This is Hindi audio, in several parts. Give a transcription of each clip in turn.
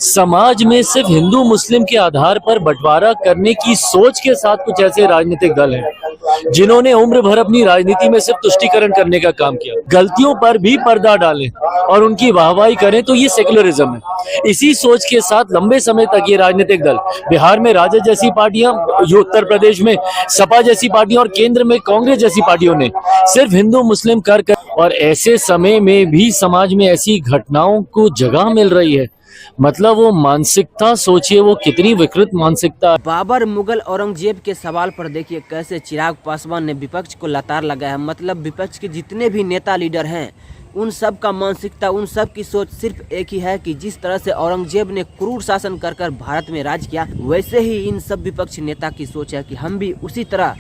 समाज में सिर्फ हिंदू मुस्लिम के आधार पर बंटवारा करने की सोच के साथ कुछ ऐसे राजनीतिक दल हैं जिन्होंने उम्र भर अपनी राजनीति में सिर्फ तुष्टीकरण करने का काम किया। गलतियों पर भी पर्दा डालें और उनकी वाहवाही करें तो ये सेक्युलरिज्म है। इसी सोच के साथ लंबे समय तक ये राजनीतिक दल, बिहार में राजद जैसी पार्टियां, उत्तर प्रदेश में सपा जैसी पार्टियां और केंद्र में कांग्रेस जैसी पार्टियों ने सिर्फ हिंदू मुस्लिम कर और ऐसे समय में भी समाज में ऐसी घटनाओं को जगह मिल रही है। मतलब वो मानसिकता सोचिए, वो कितनी विकृत मानसिकता है। बाबर, मुगल, औरंगजेब के सवाल पर देखिए कैसे चिराग पासवान ने विपक्ष को लताड़ लगाया है। मतलब विपक्ष के जितने भी नेता लीडर हैं उन सब का मानसिकता, उन सब की सोच सिर्फ एक ही है कि जिस तरह से औरंगजेब ने क्रूर शासन कर कर भारत में राज किया, वैसे ही इन सब विपक्षी नेता की सोच है कि हम भी उसी तरह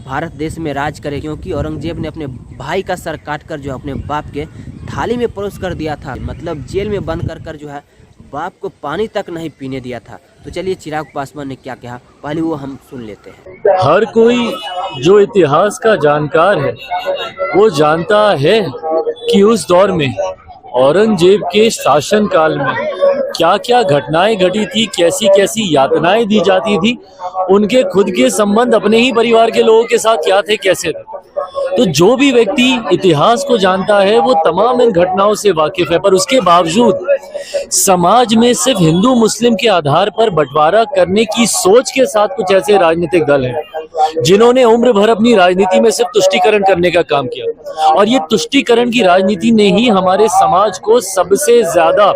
भारत देश में राज करें। क्योंकि औरंगजेब ने अपने भाई का सर काटकर जो अपने बाप के थाली में परोस कर दिया था। मतलब जेल में बंद कर कर जो है बाप को पानी तक नहीं पीने दिया था। तो चलिए चिराग पासवान ने क्या कहा, पहले वो हम सुन लेते हैं। हर कोई जो इतिहास का जानकार है वो जानता है कि उस दौर में औरंगजेब के शासन काल में क्या क्या घटनाएं घटी थी, कैसी कैसी यातनाएं दी जाती थी, उनके खुद के संबंध अपने ही परिवार के लोगों के साथ क्या थे, कैसे थे। तो जो भी व्यक्ति इतिहास को जानता है वो तमाम इन घटनाओं से वाकिफ है। पर उसके बावजूद समाज में सिर्फ हिंदू मुस्लिम के आधार पर बंटवारा करने की सोच के साथ कुछ ऐसे राजनीतिक दल हैं जिन्होंने उम्र भर अपनी राजनीति में सिर्फ तुष्टीकरण करने का काम किया। और ये तुष्टीकरण की राजनीति ने ही हमारे समाज को सबसे ज्यादा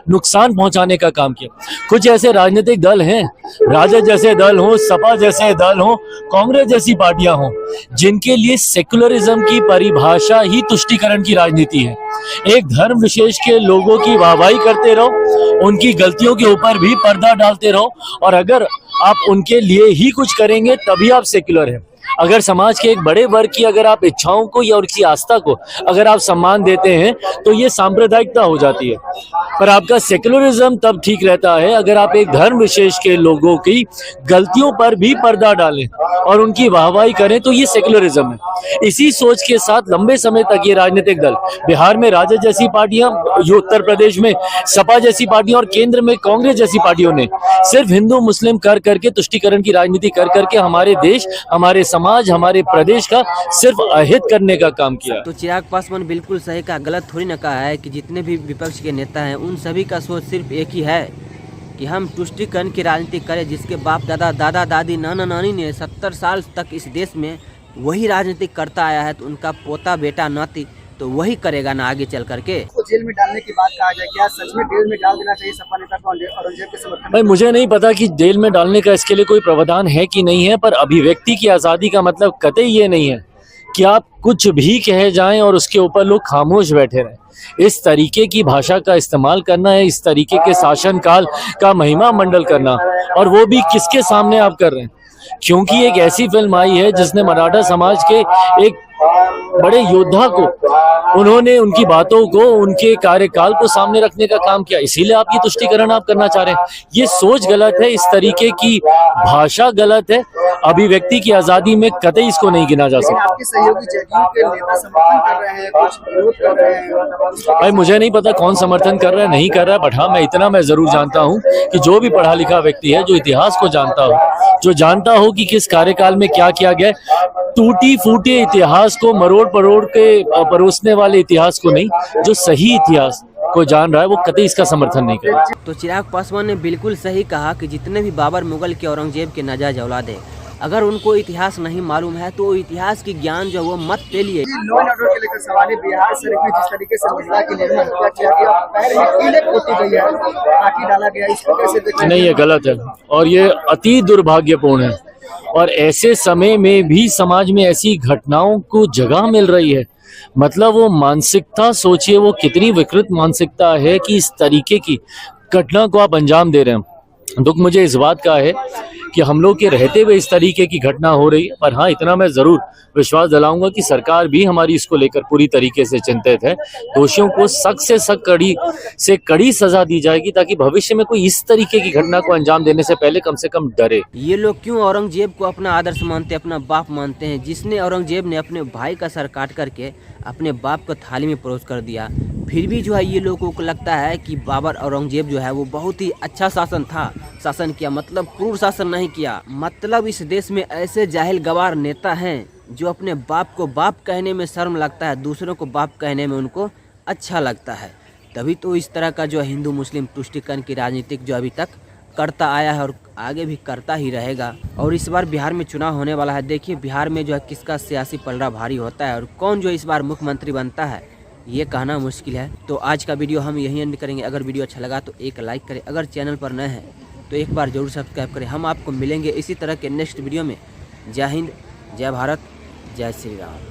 नुकसान पहुंचाने का काम किया। कुछ ऐसे राजनीतिक दल हैं, राजद जैसे दल हो, सपा जैसे दल हो, कांग्रेस जैसी पार्टियां हो, जिनके लिए सेक्युलरिज्म की परिभाषा ही तुष्टीकरण की राजनीति है। एक धर्म विशेष के लोगों की वाहवाही करते रहो, उनकी गलतियों के ऊपर भी पर्दा डालते रहो, और अगर आप उनके लिए ही कुछ करेंगे तभी आप सेक्युलर हैं। अगर समाज के एक बड़े वर्ग की अगर आप इच्छाओं को या उनकी आस्था को अगर आप सम्मान देते हैं तो ये सांप्रदायिकता हो जाती है। पर आपका सेक्युलरिज्म तब ठीक रहता है अगर आप एक धर्म विशेष के लोगों की गलतियों पर भी पर्दा डालें और उनकी वाहवाही करें तो ये सेक्युलरिज्म है। इसी सोच के साथ लंबे समय तक ये राजनीतिक दल, बिहार में राजद जैसी पार्टियां, उत्तर प्रदेश में सपा जैसी पार्टियां और केंद्र में कांग्रेस जैसी पार्टियों ने सिर्फ हिंदू मुस्लिम कर करके, तुष्टीकरण की राजनीति कर करके हमारे देश, हमारे समाज, हमारे प्रदेश का सिर्फ अहित करने का काम किया। तो चिराग पासवान बिल्कुल सही कहा, गलत थोड़ी ना कहा है कि जितने भी विपक्ष के नेता हैं उन सभी का सोच सिर्फ एक ही है कि हम तुष्टीकरण की राजनीति करें। जिसके बाप दादा, दादा दादी, नाना नानी ने 70 साल तक इस देश में वही राजनीति करता आया है, तो उनका पोता बेटा नाती तो वही करेगा ना आगे चल करके। तो जेल में डालने की बात कहा जाए, क्या सच में जेल में डाल देना चाहिए सपा नेता को औरंगजेब के समर्थन? भाई मुझे नहीं पता कि जेल में डालने का इसके लिए कोई प्रावधान है कि नहीं है, पर अभिव्यक्ति की आज़ादी का मतलब कतई ये नहीं है कि आप कुछ भी कहे जाएं और उसके ऊपर लोग खामोश बैठे रहें। इस तरीके की भाषा का इस्तेमाल करना है, इस तरीके के शासनकाल का महिमा मंडल करना, और वो भी किसके सामने आप कर रहे हैं? क्योंकि एक ऐसी फिल्म आई है जिसने मराठा समाज के एक बड़े योद्धा को, उन्होंने उनकी बातों को, उनके कार्यकाल को सामने रखने का काम किया, इसीलिए आप ये तुष्टीकरण आप करना चाह रहे हैं। ये सोच गलत है, इस तरीके की भाषा गलत है। अभिव्यक्ति की आजादी में कतई इसको नहीं गिना जा सकता। आपके सहयोगी जदयू के नेता समर्थन कर रहे हैं, कुछ विरोध कर रहे हैं। भाई मुझे नहीं पता कौन समर्थन कर रहा है, नहीं कर रहा है, बट हाँ मैं इतना मैं जरूर जानता हूँ कि जो भी पढ़ा लिखा व्यक्ति है, जो इतिहास को जानता हो, जो जानता हो कि किस कार्यकाल में क्या किया गया, टूटी फूटे इतिहास को मरोड़ परोड़ के परोसने वाले इतिहास को नहीं, जो सही इतिहास को जान रहा है वो कतई इसका समर्थन नहीं करेगा। तो चिराग पासवान ने बिल्कुल सही कहा कि जितने भी बाबर, मुगल के, औरंगजेब के नाजायज औलाद है, अगर उनको इतिहास नहीं मालूम है तो इतिहास की ज्ञान जो वो मत ले लिए। लॉ एंड ऑर्डर के लेकर सवाल है, बिहार शरीफ में जिस तरीके से महिला की निर्मम हत्या किया गया, पैर में कीले पोती गई है, काटी डाला गया, इसको कैसे देखते हैं? नहीं, ये गलत है और ये अति दुर्भाग्यपूर्ण है। और ऐसे समय में भी समाज में ऐसी घटनाओं को जगह मिल रही है। मतलब वो मानसिकता सोचिए, वो कितनी विकृत मानसिकता है कि इस तरीके की घटना को आप अंजाम दे रहे हैं। दुख मुझे इस बात का है कि हम लोग के रहते हुए इस तरीके की घटना हो रही है। पर हाँ, इतना मैं जरूर विश्वास दिलाऊंगा कि सरकार भी हमारी इसको लेकर पूरी तरीके से चिंतित है। दोषियों को सख्त से सख्त, कड़ी से कड़ी सजा दी जाएगी ताकि भविष्य में कोई इस तरीके की घटना को अंजाम देने से पहले कम से कम डरे। ये लोग क्यों औरंगजेब को अपना आदर्श मानते, अपना बाप मानते हैं, जिसने औरंगजेब ने अपने भाई का सर काट करके अपने बाप को थाली में परोस कर दिया। फिर भी जो है ये लोगों को लगता है कि बाबर औरंगजेब जो है वो बहुत ही अच्छा शासन किया, मतलब क्रूर शासन नहीं किया। मतलब इस देश में ऐसे जाहिल गवार नेता हैं जो अपने बाप को बाप कहने में शर्म लगता है, दूसरों को बाप कहने में उनको अच्छा लगता है। तभी तो इस तरह का जो हिंदू मुस्लिम तुष्टीकरण की राजनीतिक जो अभी तक करता आया है और आगे भी करता ही रहेगा। और इस बार बिहार में चुनाव होने वाला है। देखिए बिहार में जो है किसका सियासी पलड़ा भारी होता है और कौन जो इस बार मुख्यमंत्री बनता है ये कहना मुश्किल है। तो आज का वीडियो हम यहीं एंड करेंगे। अगर वीडियो अच्छा लगा तो एक लाइक करें, अगर चैनल पर नए हैं तो एक बार जरूर सब्सक्राइब करें। हम आपको मिलेंगे इसी तरह के नेक्स्ट वीडियो में। जय हिंद, जय भारत, जय श्री राम।